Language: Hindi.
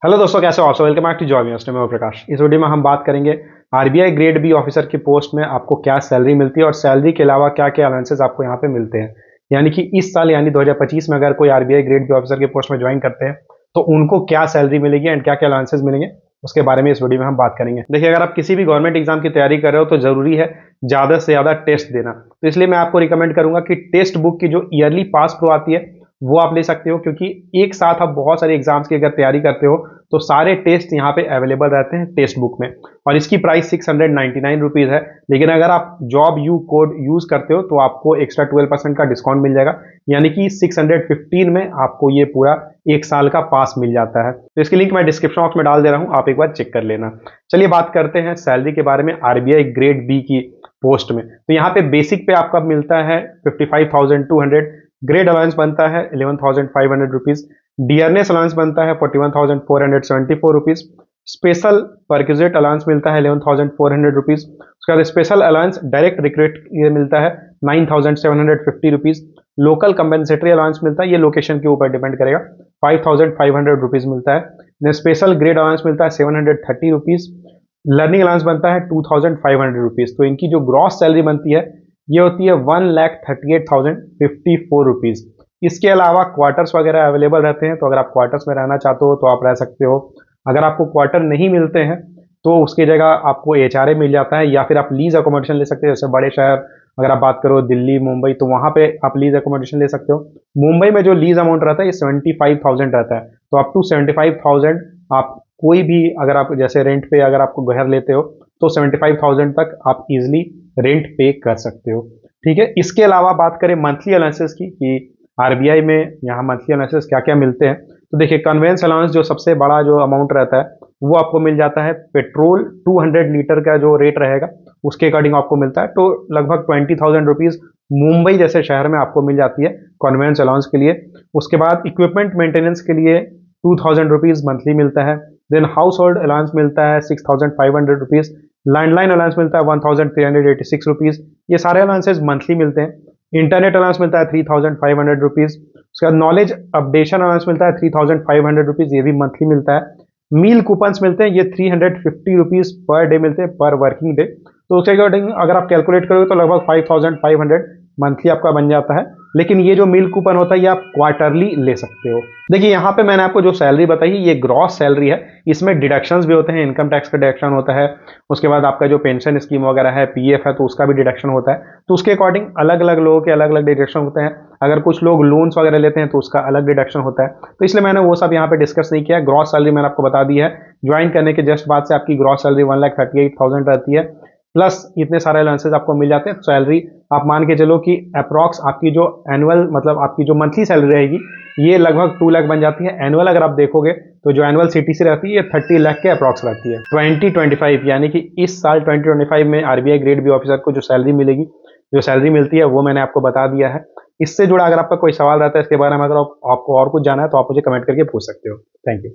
हेलो दोस्तों, कैसे हो आप सब। Welcome back to job university में प्रकाश। इस वीडियो में हम बात करेंगे आरबीआई ग्रेड बी ऑफिसर की पोस्ट में आपको क्या सैलरी मिलती है और सैलरी के अलावा क्या क्या अलाउंसेस आपको यहाँ पे मिलते हैं। यानी कि इस साल यानी 2025 में अगर कोई आरबीआई ग्रेड बी ऑफिसर की पोस्ट में ज्वाइन करते हैं तो उनको क्या सैलरी मिलेगी एंड क्या क्या अलाउंसेस मिलेंगे, उसके बारे में इस वीडियो में हम बात करेंगे। देखिए, अगर आप किसी भी गवर्नमेंट एग्जाम की तैयारी कर रहे हो तो जरूरी है ज्यादा से ज्यादा टेस्ट देना। तो इसलिए मैं आपको रिकमेंड करूंगा कि टेस्ट बुक की जो ईयरली पास प्रो आती है वो आप ले सकते हो, क्योंकि एक साथ आप बहुत सारे एग्जाम्स की अगर तैयारी करते हो तो सारे टेस्ट यहाँ पे अवेलेबल रहते हैं टेस्ट बुक में। और इसकी प्राइस 699 रुपीज़ है। लेकिन अगर आप जॉब यू कोड यूज करते हो तो आपको एक्स्ट्रा 12% का डिस्काउंट मिल जाएगा, यानी कि 615 में आपको ये पूरा एक साल का पास मिल जाता है। तो इसकी लिंक मैं डिस्क्रिप्शन बॉक्स में डाल दे रहा हूँ, आप एक बार चेक कर लेना। चलिए बात करते हैं सैलरी के बारे में आरबीआई ग्रेड बी की पोस्ट में। तो यहाँ पे बेसिक पे आपका मिलता है 55,200, ग्रेड अलाउंस बनता है 11,500 रुपीज, डियरनेस अलाउंस बनता है 41,474 रुपीज, स्पेशल परक्यूजिट अलाउंस मिलता है 11,400 रुपीज। उसके बाद स्पेशल अलाउंस डायरेक्ट रिक्रूट ये मिलता है 9,750 रुपीज। लोकल कंपेंसेटरी अलाउंस मिलता है, ये लोकेशन के ऊपर डिपेंड करेगा, 5,500 रुपीज मिलता है। स्पेशल ग्रेड अलाउंस मिलता है 730 रुपीज। लर्निंग अलाउंस बनता है 2,500 रुपीज। तो इनकी जो ग्रॉस सैलरी बनती है ये होती है 1,38,054 रुपीज। इसके अलावा क्वार्टर्स वगैरह अवेलेबल रहते हैं, तो अगर आप क्वार्टर्स में रहना चाहते हो तो आप रह सकते हो। अगर आपको क्वार्टर नहीं मिलते हैं तो उसकी जगह आपको एचआरए मिल जाता है, या फिर आप लीज अकोमोडेशन ले सकते हो। जैसे बड़े शहर अगर आप बात करो दिल्ली मुंबई, तो वहां पे आप लीज अकोमोडेशन ले सकते हो। मुंबई में जो लीज अमाउंट रहता है ये 75,000 रहता है। तो अप टू 75,000 आप कोई भी, अगर आप जैसे रेंट पे अगर आपको घर लेते हो तो 75,000 तक आप इजिली रेंट पे कर सकते हो। ठीक है, इसके अलावा बात करें मंथली अलाउंसेस की कि आरबीआई में यहाँ मंथली अलाउंसेस क्या क्या मिलते हैं। तो देखिए, कन्वेंस अलाउंस जो सबसे बड़ा जो अमाउंट रहता है वो आपको मिल जाता है। पेट्रोल 200 लीटर का जो रेट रहेगा उसके अकॉर्डिंग आपको मिलता है, तो लगभग 20,000 रुपीज मुंबई जैसे शहर में आपको मिल जाती है कन्वेंस अलाउंस के लिए। उसके बाद इक्विपमेंट मेंटेनेंस के लिए 2,000 रुपीज मंथली मिलता है। देन हाउस होल्ड अलाउंस मिलता है 6,500 रुपीज। लैंडलाइन अलाउंस मिलता है 1,386 रुपीज। ये सारे अलाउंसेज मंथली मिलते हैं। इंटरनेट अलाउंस मिलता है 3,500 रुपीज। उसके बाद नॉलेज अपडेशन अलाउंस मिलता है 3,500 रुपीज, ये भी मंथली मिलता है। मील कूपन्स मिलते हैं, ये 350 रुपीज पर डे मिलते हैं, पर वर्किंग डे। तो उसके अकॉर्डिंग अगर आप कैलकुलेट करोगे तो लगभग 5,500 मंथली आपका बन जाता है। लेकिन ये जो मील कूपन होता है ये आप क्वार्टरली ले सकते हो। देखिए, यहाँ पे मैंने आपको जो सैलरी बताई ये ग्रॉस सैलरी है। इसमें डिडक्शंस भी होते हैं, इनकम टैक्स का डिडक्शन होता है। उसके बाद आपका जो पेंशन स्कीम वगैरह है, पीएफ है, तो उसका भी डिडक्शन होता है। तो उसके अकॉर्डिंग अलग अलग लोगों के अलग अलग डिडक्शन होते हैं। अगर कुछ लोग लोन्स वगैरह लेते हैं तो उसका अलग डिडक्शन होता है। तो इसलिए मैंने वो सब यहाँ पे डिस्कस नहीं किया। ग्रॉस सैलरी मैंने आपको बता दी है। ज्वाइन करने के जस्ट बाद से आपकी ग्रॉस सैलरी 1,38,000 रहती है, प्लस इतने सारे अलाउंसेस आपको मिल जाते हैं। सैलरी आप मान के चलो कि अप्रॉक्स आपकी जो एनुअल मतलब आपकी जो मंथली सैलरी रहेगी ये लगभग 2 लाख बन जाती है। एनुअल अगर आप देखोगे तो जो एनुअल सीटीसी रहती है ये 30 लाख के अप्रॉक्स रहती है। 2025 यानी कि इस साल 2025 में आरबीआई ग्रेड बी ऑफिसर को जो सैलरी मिलेगी, जो सैलरी मिलती है वो मैंने आपको बता दिया है। इससे जुड़ा अगर आपका कोई सवाल रहता है इसके बारे में, अगर आपको और कुछ जाना है तो आप मुझे कमेंट करके पूछ सकते हो। Thank you.